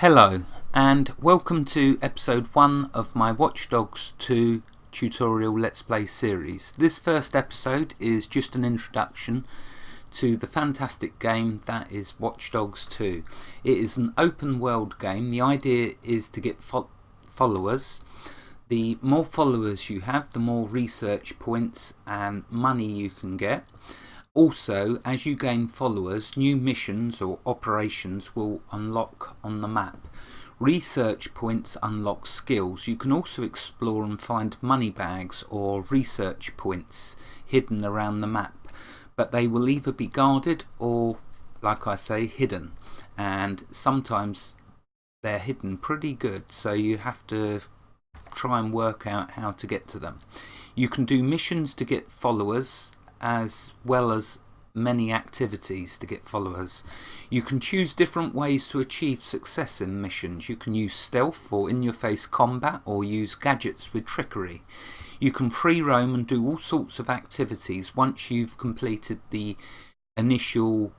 Hello and welcome to episode 1 of my Watch Dogs 2 tutorial Let's Play series. This first episode is just an introduction to the fantastic game that is Watch Dogs 2. It is an open world game. The idea is to get followers. The more followers you have, the more research points and money you can get. Also, as you gain followers, new missions or operations will unlock on the map. Research points unlock skills. You can also explore and find money bags or research points hidden around the map, but they will either be guarded or, like I say, hidden, and sometimes they're hidden pretty good, so you have to try and work out how to get to them. You can do missions to get followers as well as many activities to get followers. You can choose different ways to achieve success in missions. You can use stealth or in-your-face combat or use gadgets with trickery. You can free roam and do all sorts of activities once you've completed the initial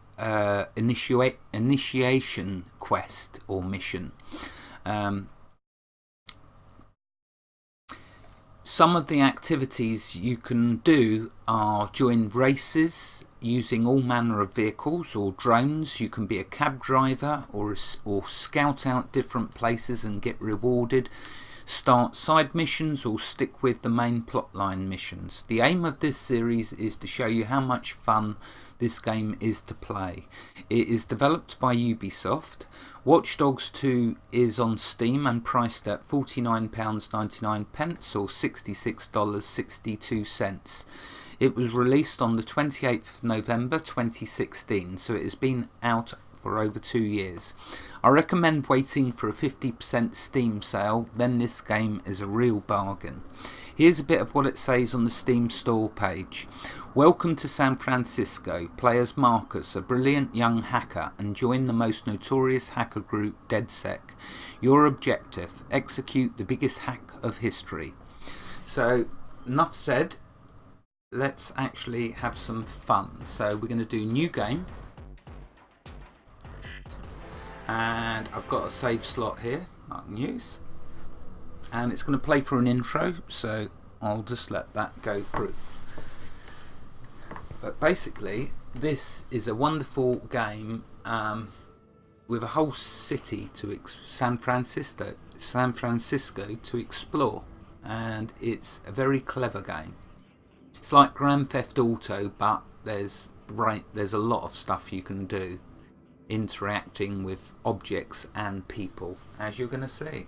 initiation quest or mission. Some of the activities you can do are join races using all manner of vehicles or drones. You can be a cab driver or scout out different places and get rewarded, start side missions or stick with the main plotline missions. The aim of this series is to show you how much fun this game is to play. It is developed by Ubisoft. Watch Dogs 2 is on Steam and priced at £49.99 or $66.62. It was released on the 28th of November 2016, so it has been out for over 2 years. I recommend waiting for a 50% Steam sale, then this game is a real bargain. Here's a bit of what it says on the Steam store page. Welcome to San Francisco. Play as Marcus, a brilliant young hacker, and join the most notorious hacker group, DedSec. Your objective, execute the biggest hack of history. So, enough said. Let's actually have some fun. So we're going to do new game. And I've got a save slot here I can use. And it's going to play for an intro, so I'll just let that go through. But basically, this is a wonderful game with a whole city to San Francisco to explore, and it's a very clever game. It's like Grand Theft Auto, but there's a lot of stuff you can do, interacting with objects and people, as you're going to see.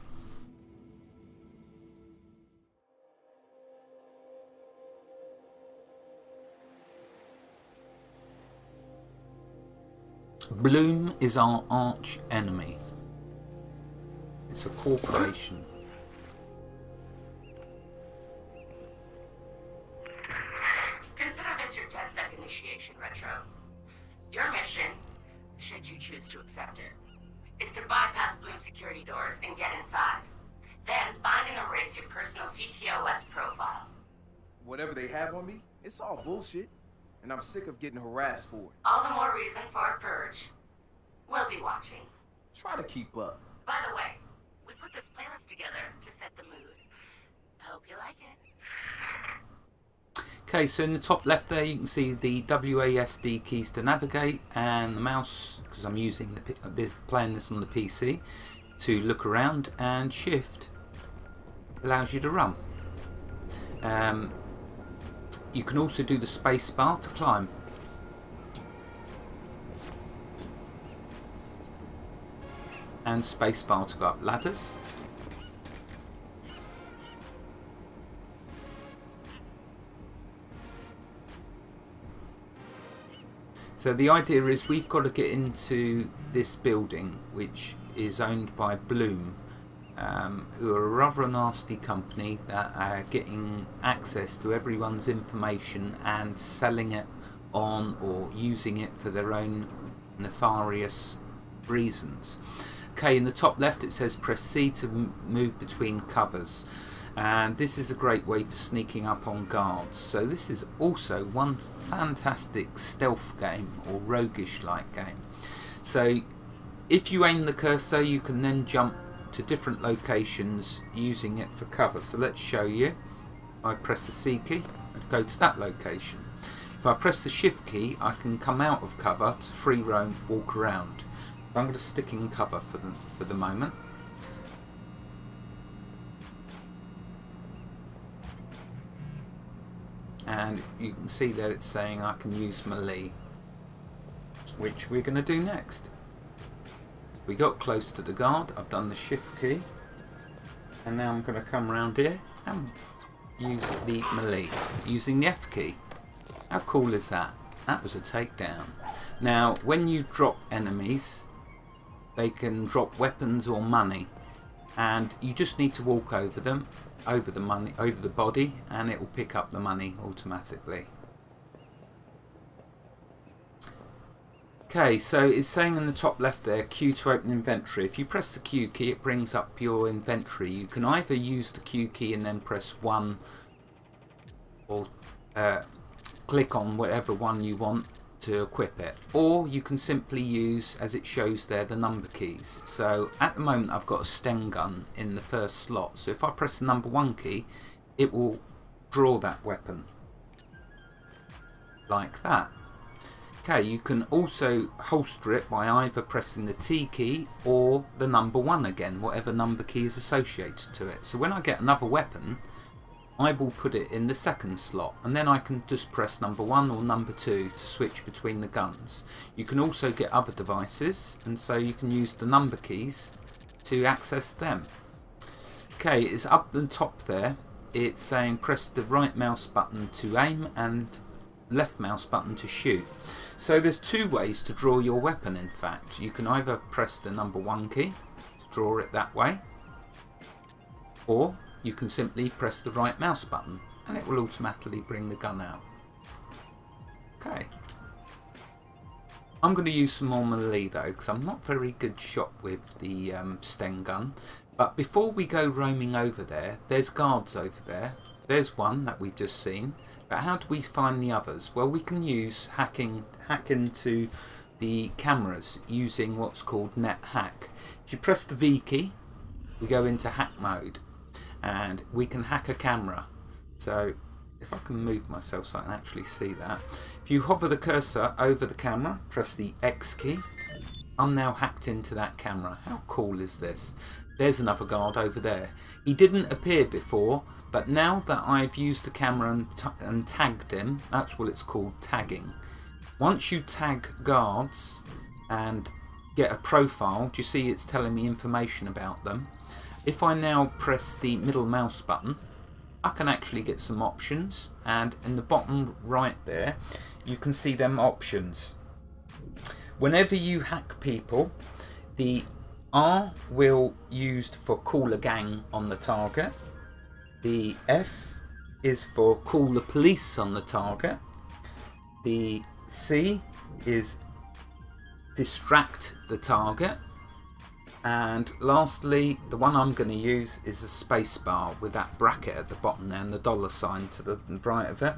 Bloom is our arch enemy. It's a corporation. Consider this your DedSec initiation, Retro. Your mission, should you choose to accept it, is to bypass Bloom security doors and get inside. Then find and erase your personal CTOS profile. Whatever they have on me, it's all bullshit. And I'm sick of getting harassed for it. All the more reason for a purge. We'll be watching. Try to keep up. By the way, we put this playlist together to set the mood. Hope you like it. Okay, so in the top left there you can see the WASD keys to navigate, and the mouse, because I'm using playing this on the PC, to look around, and Shift allows you to run. You can also do the space bar to climb. And space bar to go up ladders. So the idea is we've got to get into this building, which is owned by Bloom, who are a rather nasty company that are getting access to everyone's information and selling it on or using it for their own nefarious reasons. Okay, in the top left it says press C to move between covers, and this is a great way for sneaking up on guards. So this is also one fantastic stealth game or roguish like game. So if you aim the cursor, you can then jump to different locations using it for cover. So let's show you. I press the C key and go to that location. If I press the shift key, I can come out of cover to free roam, walk around. I'm going to stick in cover for the moment. And you can see there it's saying I can use melee, which we're going to do next. We got close to the guard, I've done the shift key, and now I'm going to come around here and use the melee using the F key. How cool is that? That was a takedown. Now when you drop enemies, they can drop weapons or money, and you just need to walk over them, over the body, and it will pick up the money automatically. Okay, so it's saying in the top left there, Q to open inventory. If you press the Q key, it brings up your inventory. You can either use the Q key and then press 1, or click on whatever one you want to equip it, or you can simply use, as it shows there, the number keys. So at the moment I've got a Sten gun in the first slot, so if I press the number 1 key, it will draw that weapon like that. Okay, you can also holster it by either pressing the T key or the number 1 again, whatever number key is associated to it. So when I get another weapon, I will put it in the second slot, and then I can just press number 1 or number 2 to switch between the guns. You can also get other devices, and so you can use the number keys to access them. Okay, it's up the top there. It's saying press the right mouse button to aim and left mouse button to shoot. So there's 2 ways to draw your weapon. In fact, you can either press the number 1 key to draw it that way, or you can simply press the right mouse button and it will automatically bring the gun out. Okay, I'm going to use some more melee though, because I'm not very good shot with the Sten gun. But before we go roaming over there, there's guards over there. There's one that we've just seen, but how do we find the others? Well, we can use hack into the cameras using what's called net hack. If you press the V key, we go into hack mode, and we can hack a camera. So if I can move myself so I can actually see that. If you hover the cursor over the camera, press the X key, I'm now hacked into that camera. How cool is this? There's another guard over there. He didn't appear before, but now that I've used the camera and tagged him, that's what it's called, tagging. Once you tag guards and get a profile, do you see it's telling me information about them? If I now press the middle mouse button, I can actually get some options, and in the bottom right there you can see them options. Whenever you hack people, the R will used for call a gang on the target, the F is for call the police on the target, the C is distract the target, and lastly, the one I'm going to use is the space bar with that bracket at the bottom there and the $ to the right of it,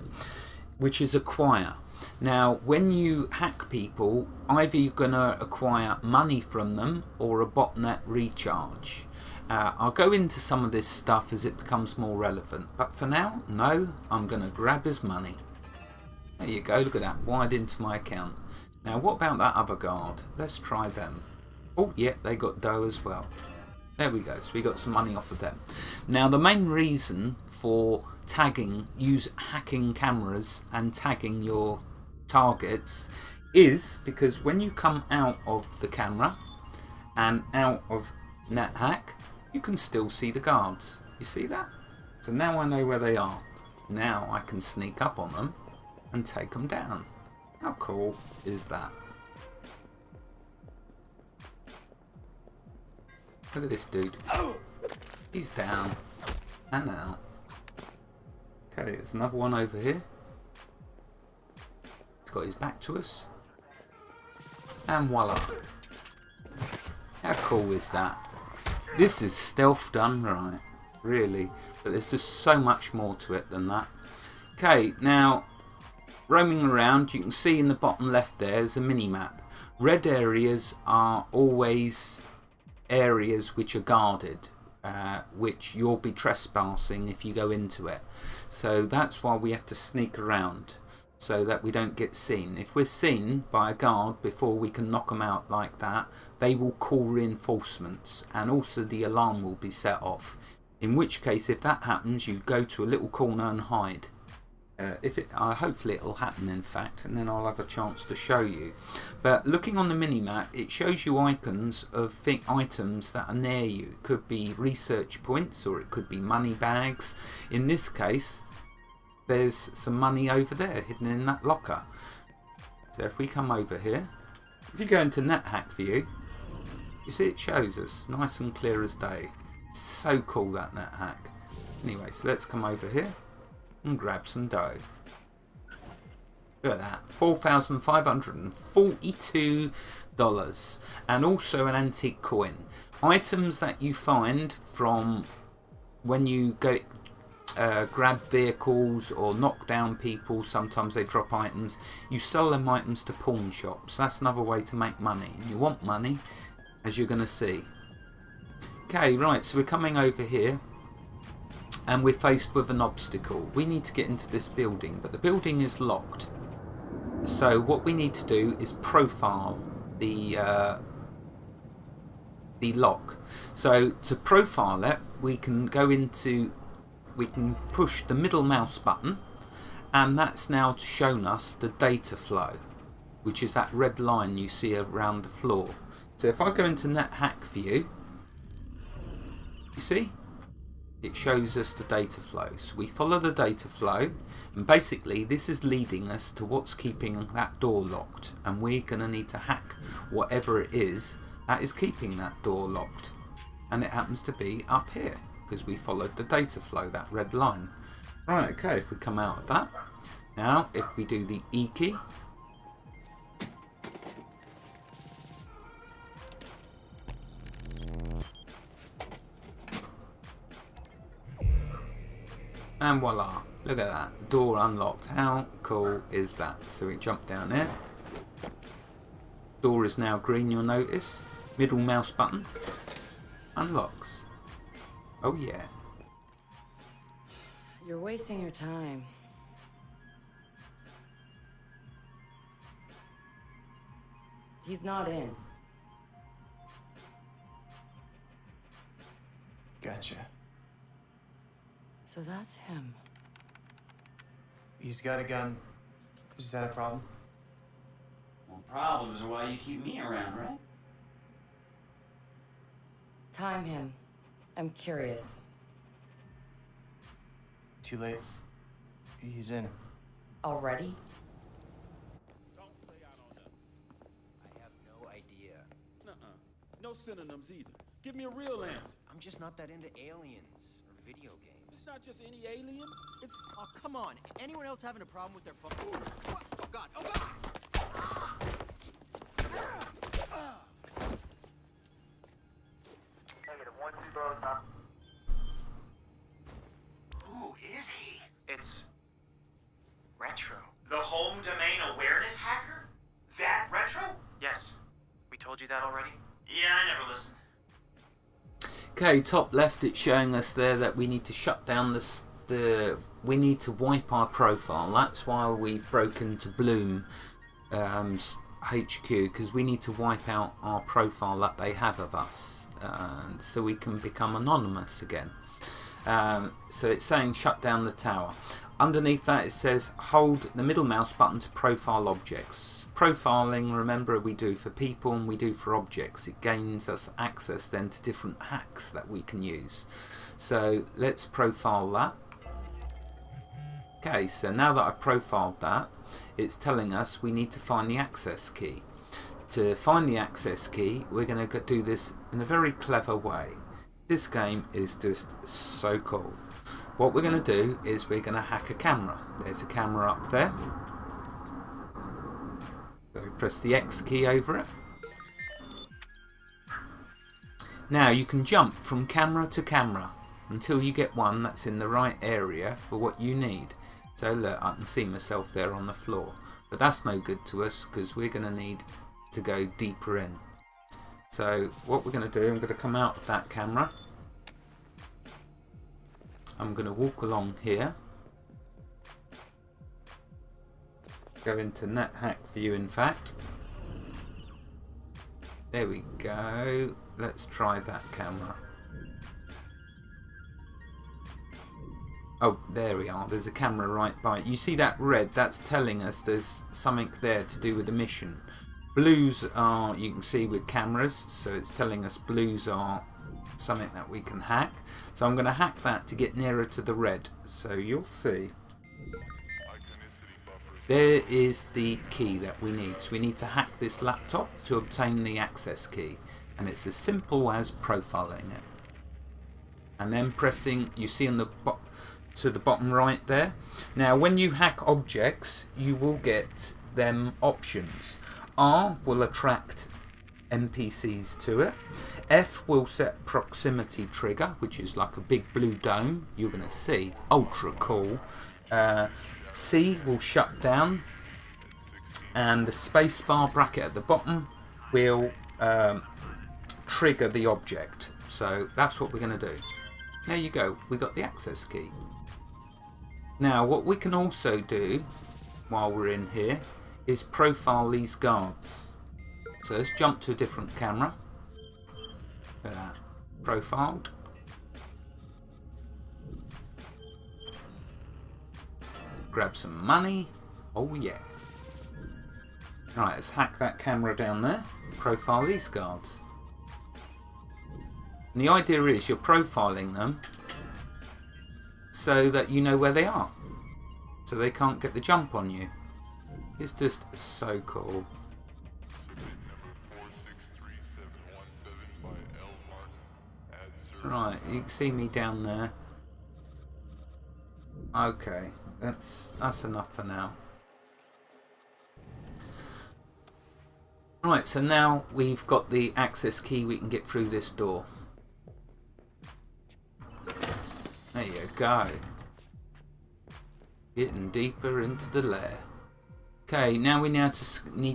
which is acquire. Now when you hack people, either you're going to acquire money from them or a botnet recharge. I'll go into some of this stuff as it becomes more relevant, but for now, no, I'm going to grab his money. There you go, look at that, wired into my account. Now what about that other guard? Let's try them. Oh yeah, they got dough as well. There we go, so we got some money off of them. Now the main reason for tagging, hacking cameras and tagging your targets is because when you come out of the camera and out of NetHack, you can still see the guards. You see that? So now I know where they are. Now I can sneak up on them and take them down. How cool is that? Look at this dude. He's down and out. Okay, there's another one over here. He's got his back to us. And voila. How cool is that? This is stealth done right, really. But there's just so much more to it than that. Okay, now roaming around, you can see in the bottom left there's a mini map. Red areas are always areas which are guarded, which you'll be trespassing if you go into it. So that's why we have to sneak around, so that we don't get seen. If we're seen by a guard before we can knock them out like that, they will call reinforcements, and also the alarm will be set off. In which case, if that happens, you go to a little corner and hide. Hopefully it'll happen, in fact, and then I'll have a chance to show you. But looking on the mini-map, it shows you icons of items that are near you. It could be research points, or it could be money bags. In this case, there's some money over there hidden in that locker. So if we come over here, if you go into NetHack view, you see it shows us nice and clear as day. It's so cool, that NetHack. Anyway, so let's come over here and grab some dough. Look at that, $4,542, and also an antique coin. Items that you find from when you go grab vehicles or knock down people, sometimes they drop items. You sell them items to pawn shops. That's another way to make money. You want money, as you're going to see. Okay, right, so we're coming over here, and we're faced with an obstacle. We need to get into this building, but the building is locked. So what we need to do is profile the lock. So to profile it, we can push the middle mouse button, and that's now shown us the data flow, which is that red line you see around the floor. So if I go into NetHack view, you see? It shows us the data flow. So we follow the data flow, and basically this is leading us to what's keeping that door locked, and we're going to need to hack whatever it is that is keeping that door locked, and it happens to be up here because we followed the data flow, that red line. Right, okay, if we come out of that, now if we do the E key, and voila, look at that, door unlocked. How cool is that? So we jump down there. Door is now green, you'll notice. Middle mouse button unlocks. Oh yeah. You're wasting your time. He's not in. Gotcha. So that's him. He's got a gun. Is that a problem? Well, problems are why you keep me around, right? Time him. I'm curious. Too late. He's in. Already? I have no idea. Nuh-uh. No synonyms either. Give me a real answer. I'm just not that into aliens or video games. It's not just any alien. It's Oh, come on. Anyone else having a problem with their phone? What? Oh, God. Oh, God! Who is he? It's Retro. The home domain awareness hacker? That Retro? Yes. We told you that already? Yeah, I never listened. Okay, top left, it's showing us there that we need to shut down we need to wipe our profile. That's why we've broken to Bloom HQ, because we need to wipe out our profile that they have of us, so we can become anonymous again. So it's saying shut down the tower. Underneath that it says hold the middle mouse button to profile objects. Profiling, remember, we do for people and we do for objects. It gains us access then to different hacks that we can use. So let's profile that. Okay, so now that I've profiled that, it's telling us we need to find the access key. To find the access key, we're going to do this in a very clever way. This game is just so cool. What we're going to do is we're going to hack a camera. There's a camera up there. So press the X key over it. Now you can jump from camera to camera until you get one that's in the right area for what you need. So look, I can see myself there on the floor. But that's no good to us because we're going to need to go deeper in. So what we're going to do, I'm going to come out of that camera. I'm going to walk along here. Go into NetHack view, in fact. There we go. Let's try that camera. Oh, there we are. There's a camera right by it. You see that red? That's telling us there's something there to do with the mission. Blues are, you can see, with cameras, so it's telling us blues are something that we can hack. So I'm going to hack that to get nearer to the red. So you'll see. There is the key that we need. So we need to hack this laptop to obtain the access key. And it's as simple as profiling it. And then pressing, you see on the to the bottom right there. Now when you hack objects, you will get them options. R will attract NPCs to it. F will set proximity trigger, which is like a big blue dome you're going to see. Ultra cool. C will shut down. And the spacebar bracket at the bottom will trigger the object. So that's what we're going to do. There you go. We got the access key. Now what we can also do while we're in here is profile these guards. So let's jump to a different camera. Profiled. Grab some money. Oh yeah. Right, let's hack that camera down there. Profile these guards. And the idea is you're profiling them so that you know where they are. So they can't get the jump on you. It's just so cool. Right, you can see me down there. Okay, that's enough for now. Right, so now we've got the access key, we can get through this door. There you go. Getting deeper into the lair. Okay, now we need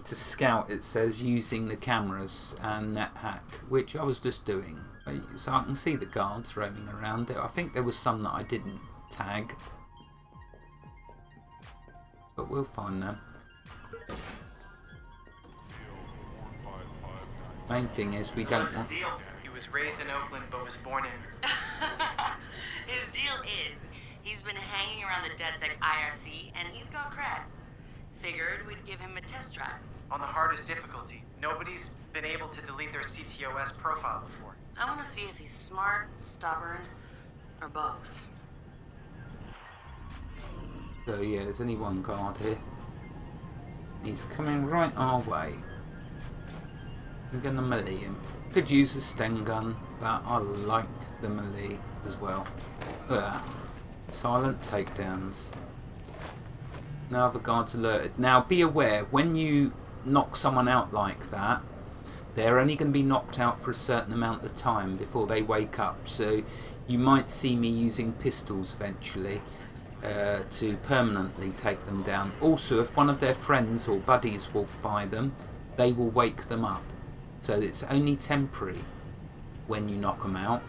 to scout, it says, using the cameras and NetHack, which I was just doing. So I can see the guards roaming around there. I think there was some that I didn't tag. But we'll find them. Main thing is we don't want... He was raised in Oakland but was born in... His deal is, he's been hanging around the DedSec IRC and he's got cred. Figured we'd give him a test drive. On the hardest difficulty. Nobody's been able to delete their CTOS profile before. I want to see if he's smart, stubborn, or both. So yeah, there's only one guard here. He's coming right our way. I'm gonna melee him. Could use a Sten gun, but I like the melee as well. Look at that. Silent takedowns. Now the guard's alerted. Now be aware, when you knock someone out like that, they're only going to be knocked out for a certain amount of time before they wake up. So you might see me using pistols eventually to permanently take them down. Also, if one of their friends or buddies walk by them, they will wake them up. So it's only temporary when you knock them out.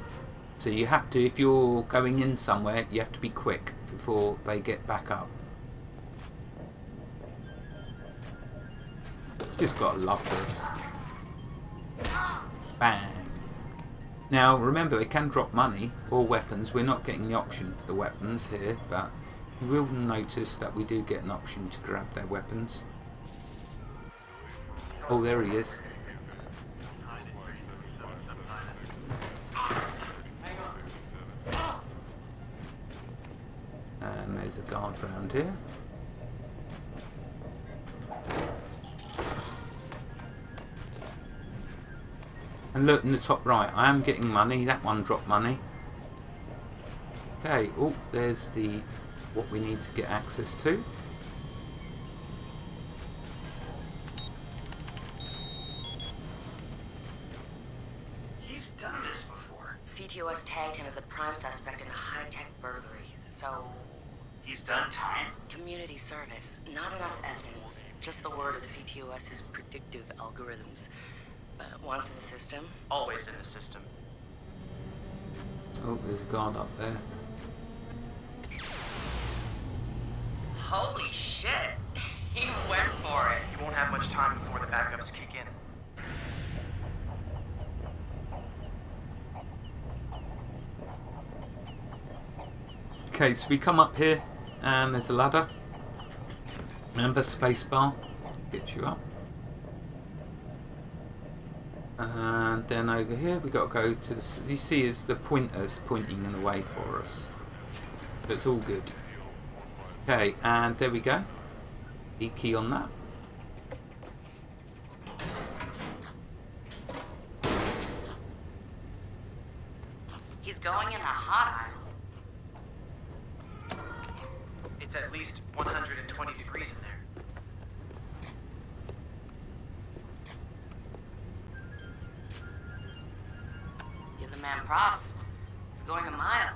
So you have to, if you're going in somewhere, you have to be quick before they get back up. Just gotta love this. Bang. Now remember, they can drop money or weapons. We're not getting the option for the weapons here, but you will notice that we do get an option to grab their weapons. Oh, there he is. And there's a guard round here. And look in the top right, I am getting money. That one dropped money. Okay, oh, there's the what we need to get access to. He's done this before. CTOS tagged him as the prime suspect in a high-tech burglary, so He's done time? Community service. Not enough evidence. Just the word of CTOS's predictive algorithms. Once in the system, Always in the system. Oh, there's a guard up there. holy shit. He went for it. You won't have much time before the backups kick in. Okay, so we come up here and there's a ladder. Remember, spacebar gets you up. And then over here we got to go to the. You see, it's the pointers pointing in the way for us. So it's all good. Okay, and there we go. E key on that. He's going in the hot aisle. It's at least 120 degrees in there. Give the man props. He's going a mile.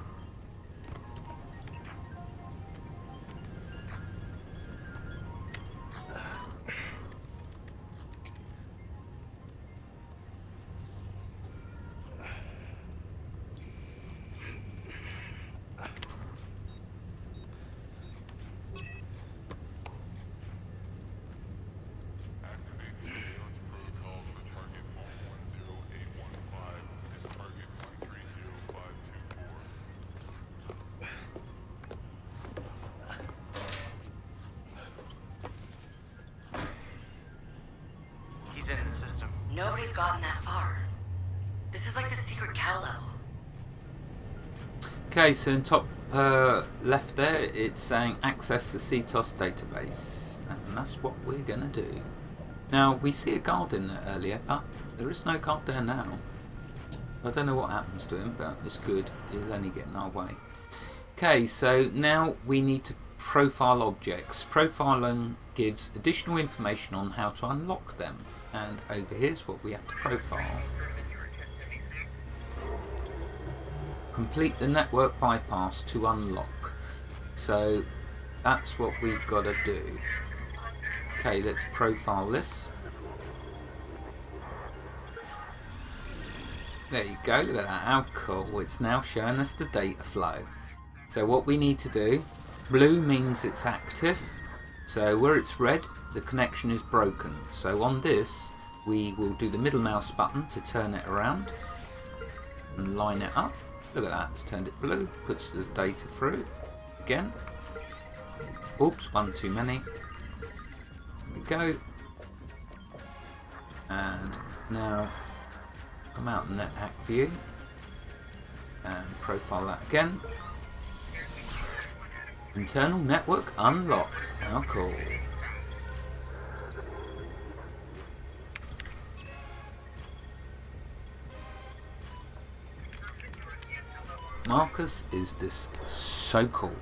He's in the system. Nobody's gotten that far. This is like the secret cow level. Okay, so in top left there, it's saying access the CTOS database, and that's what we're gonna do. Now we see a guard in there earlier, but there is no guard there now. I don't know what happens to him, but it's good. He'll only get in our way. Okay, so now we need to profile objects. Profiling gives additional information on how to unlock them, and over here's what we have to profile. Complete the network bypass to unlock. So that's what we've got to do. Okay, let's profile this. There you go, look at that, how cool. It's now showing us the data flow. So what we need to do, blue means it's active. So where it's red, the connection is broken. So on this, we will do the middle mouse button to turn it around and line it up. Look at that, it's turned it blue, puts the data through. Again. Oops, one too many. There we go. And now come out in that hack view and profile that again. Internal network unlocked. How cool. Marcus is this so cool.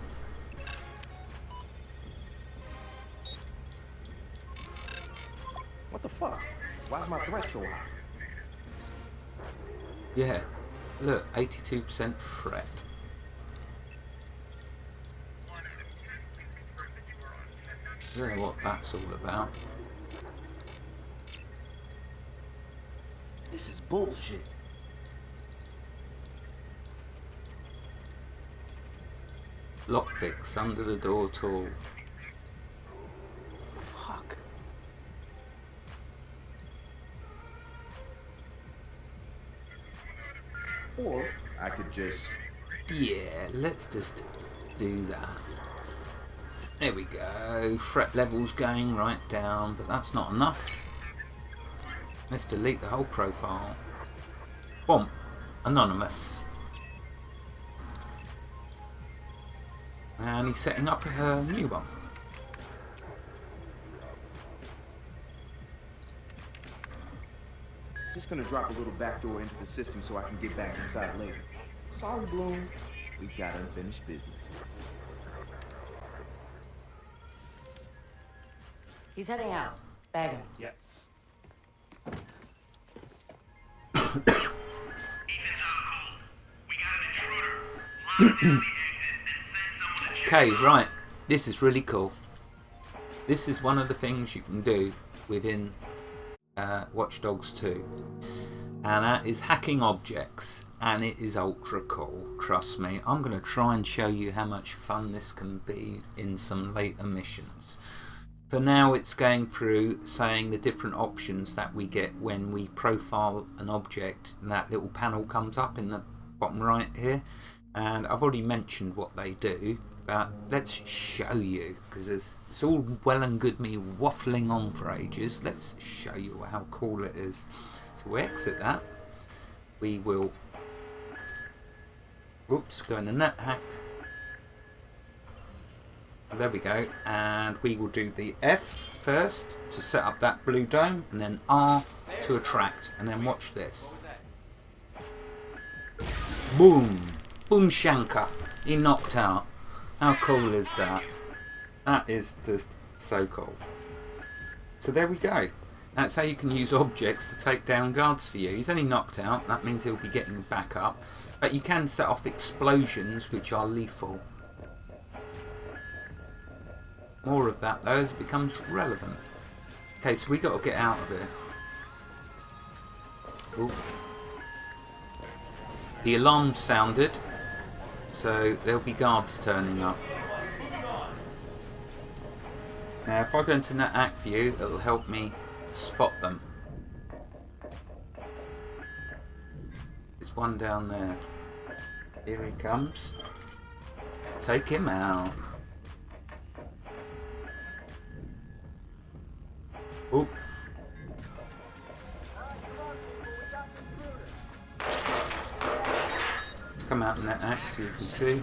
What the fuck? Why's my threat so high? Yeah, look, 82% threat. I don't know what that's all about. This is bullshit. Lockpicks under the door tool. Fuck. Or I could just... Yeah, let's just do that. There we go. Threat levels going right down, but that's not enough. Let's delete the whole profile. Boom. Anonymous. And he's setting up a new one. Just gonna drop a little backdoor into the system so I can get back inside later. Sorry, Bloom. We got unfinished business. He's heading out. Bag him. Yep. Okay, right. This is really cool. This is one of the things you can do within Watch Dogs 2. And that is hacking objects. And it is ultra cool, trust me. I'm going to try and show you how much fun this can be in some later missions. For now, it's going through saying the different options that we get when we profile an object, and that little panel comes up in the bottom right here. And I've already mentioned what they do, but let's show you, because it's all well and good me waffling on for ages. Let's show you how cool it is. So we exit that. We will, oops, go in the NetHack. There we go, and we will do the F first to set up that blue dome, and then R to attract, and then watch this. Boom! Boom Shankar! He knocked out. How cool is that? That is just so cool. So there we go. That's how you can use objects to take down guards for you. He's only knocked out, that means he'll be getting back up. But you can set off explosions which are lethal. More of that though as it becomes relevant. Okay, so we got to get out of here. Ooh. The alarm sounded, so there'll be guards turning up. Now if I go into NetHack view, it'll help me spot them. There's one down there. Here he comes. Take him out. Oh. Let's come out in that axe so you can see.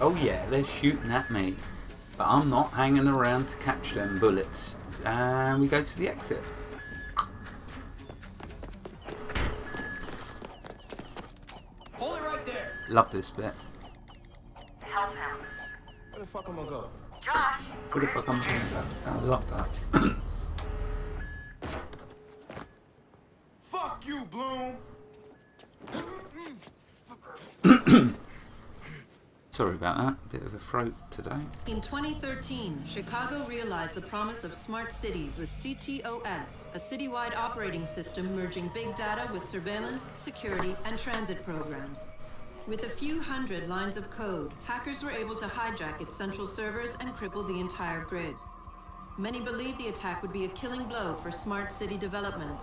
Oh yeah, they're shooting at me. But I'm not hanging around to catch them bullets. And we go to the exit. Hold it right there. Love this bit. Help him. Where the fuck am I gonna go? Josh! What the fuck I'm talking about? I love that. Fuck you, Bloom! Sorry about that. Bit of a throat today. In 2013, Chicago realized the promise of smart cities with CTOS, a citywide operating system merging big data with surveillance, security, and transit programs. With a few hundred lines of code, hackers were able to hijack its central servers and cripple the entire grid. Many believed the attack would be a killing blow for smart city development.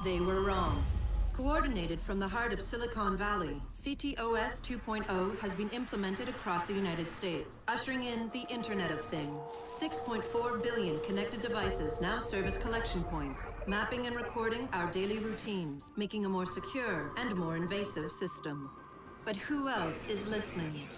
They were wrong. Coordinated from the heart of Silicon Valley, CTOS 2.0 has been implemented across the United States, ushering in the Internet of Things. 6.4 billion connected devices now serve as collection points, mapping and recording our daily routines, making a more secure and more invasive system. But who else is listening?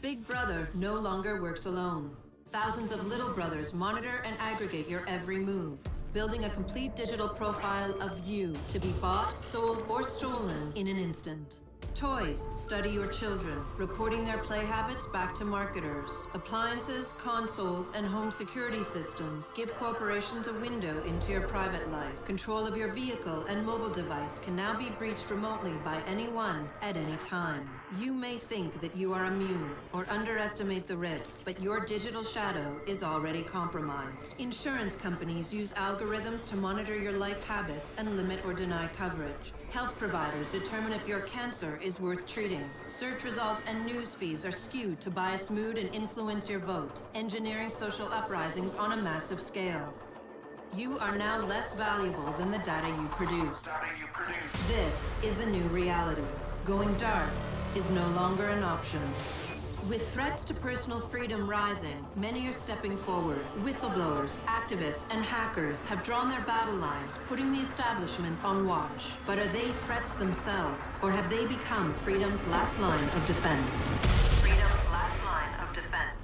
Big Brother no longer works alone. Thousands of little brothers monitor and aggregate your every move, building a complete digital profile of you to be bought, sold, or stolen in an instant. Toys study your children, reporting their play habits back to marketers. Appliances, consoles, and home security systems give corporations a window into your private life. Control of your vehicle and mobile device can now be breached remotely by anyone at any time. You may think that you are immune or underestimate the risk, but your digital shadow is already compromised. Insurance companies use algorithms to monitor your life habits and limit or deny coverage. Health providers determine if your cancer is worth treating. Search results and news feeds are skewed to bias mood and influence your vote, engineering social uprisings on a massive scale. You are now less valuable than the data you produce. This is the new reality. Going dark is no longer an option. With threats to personal freedom rising, many are stepping forward. Whistleblowers, activists, and hackers have drawn their battle lines, putting the establishment on watch. But are they threats themselves, or have they become freedom's last line of defense? Freedom's last line of defense.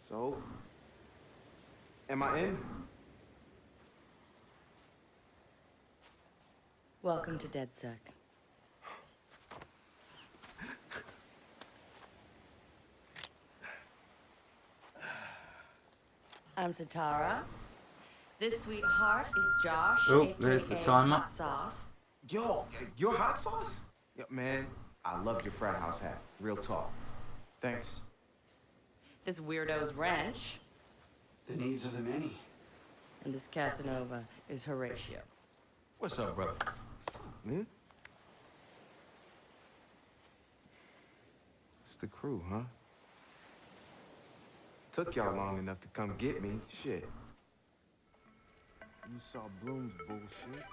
So, am I in? Welcome to DedSec. I'm Satara. This sweetheart is Josh, Oh, there's the aka timer. Hot Sauce. Yo, your hot sauce? Yeah, man, I love your frat house hat. Real talk. Thanks. This weirdo's Wrench. The needs of the many. And this Casanova is Horatio. What's up, brother? What's up, man? It's the crew, huh? Took y'all long enough to come get me. Shit. You saw Bloom's bullshit.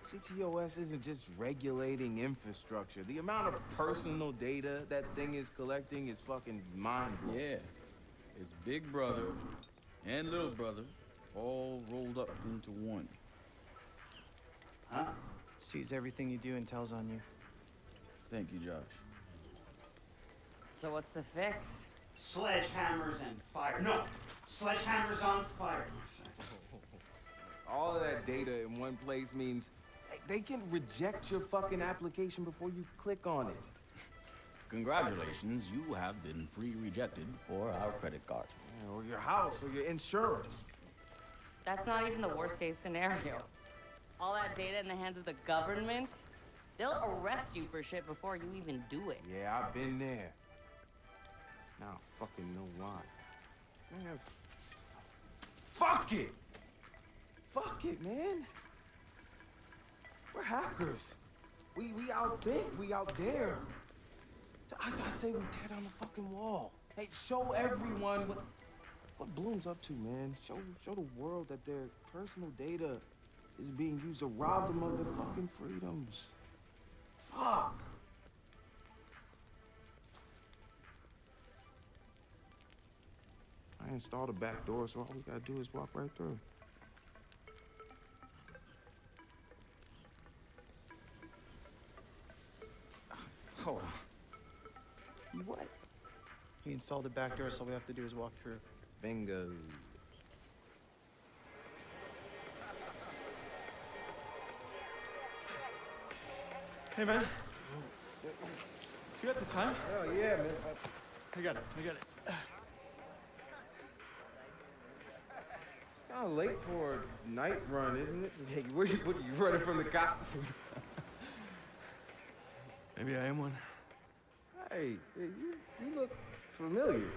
CTOS isn't just regulating infrastructure. The amount of personal data that thing is collecting is fucking mind-blowing. Yeah. It's Big Brother and Little Brother all rolled up into one. Huh? Sees everything you do and tells on you. Thank you, Josh. So what's the fix? Sledgehammers and fire. No! Sledgehammers on fire. All of that data in one place means they can reject your fucking application before you click on it. Congratulations, you have been pre-rejected for our credit card. Yeah, or your house, or your insurance. That's not even the worst case scenario. All that data in the hands of the government, they'll arrest you for shit before you even do it. Yeah, I've been there. Now I fucking know why. Man, fuck it! Fuck it, man. We're hackers. We outthink, we out there. I say we tear down the fucking wall. Hey, show everyone what Bloom's up to, man. Show the world that their personal data is being used to rob them of their fucking freedoms. Fuck. I installed a back door, so all we gotta do is walk right through. Hold on. What? He installed the back door, so all we have to do is walk through. Bingo. Hey, man. You got the time? Oh, yeah, man. I got it. It's kind of late for a night run, isn't it? Hey, what are you running from the cops? Maybe I am one. Hey, you look familiar.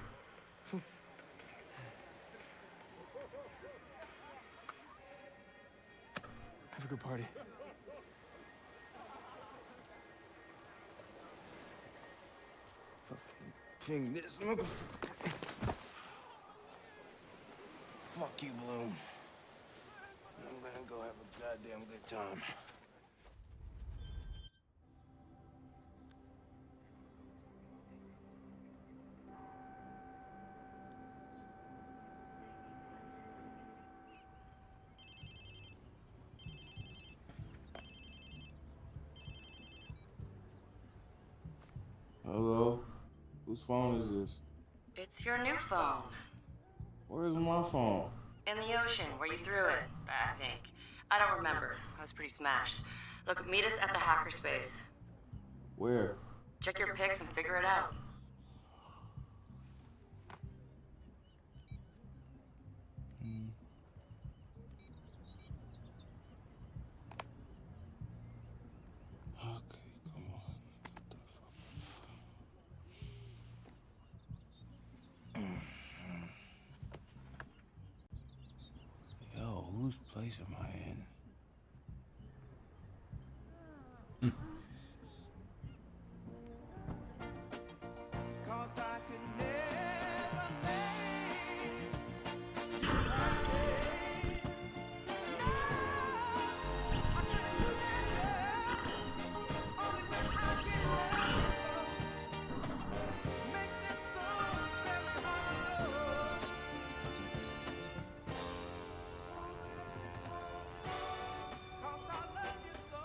Have a good party. Fucking ping this motherfucker. Fuck you, Bloom. I'm gonna go have a goddamn good time. Hello? Whose phone is this? It's your new phone. Where's my phone? In the ocean, where you threw it, I think. I don't remember. I was pretty smashed. Look, meet us at the hackerspace. Where? Check your pics and figure it out. Okay, come on. Yo, whose place am I in?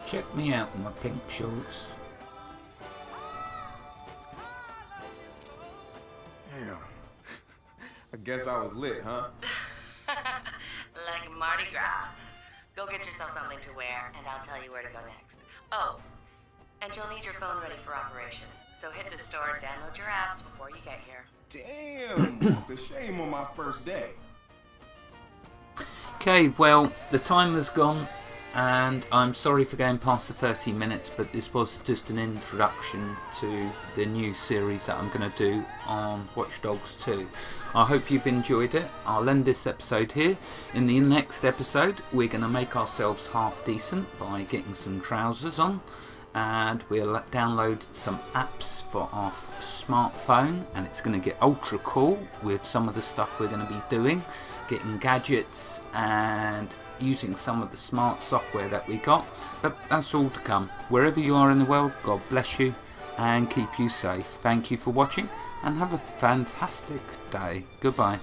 Check me out in my pink shorts. Damn. I guess I was lit, huh? Like Mardi Gras. Go get yourself something to wear, and I'll tell you where to go next. Oh, and you'll need your phone ready for operations. So hit the store and download your apps before you get here. Damn! The shame on my first day. Okay, well, the time has gone, and I'm sorry for going past the 30 minutes, but this was just an introduction to the new series that I'm going to do on Watch Dogs 2. I hope you've enjoyed it. I'll end this episode here. In the next episode, we're going to make ourselves half decent by getting some trousers on, and we'll download some apps for our smartphone, and it's going to get ultra cool with some of the stuff we're going to be doing, getting gadgets and using some of the smart software that we got. But that's all to come. Wherever you are in the world, God bless you and keep you safe. Thank you for watching and have a fantastic day. Goodbye.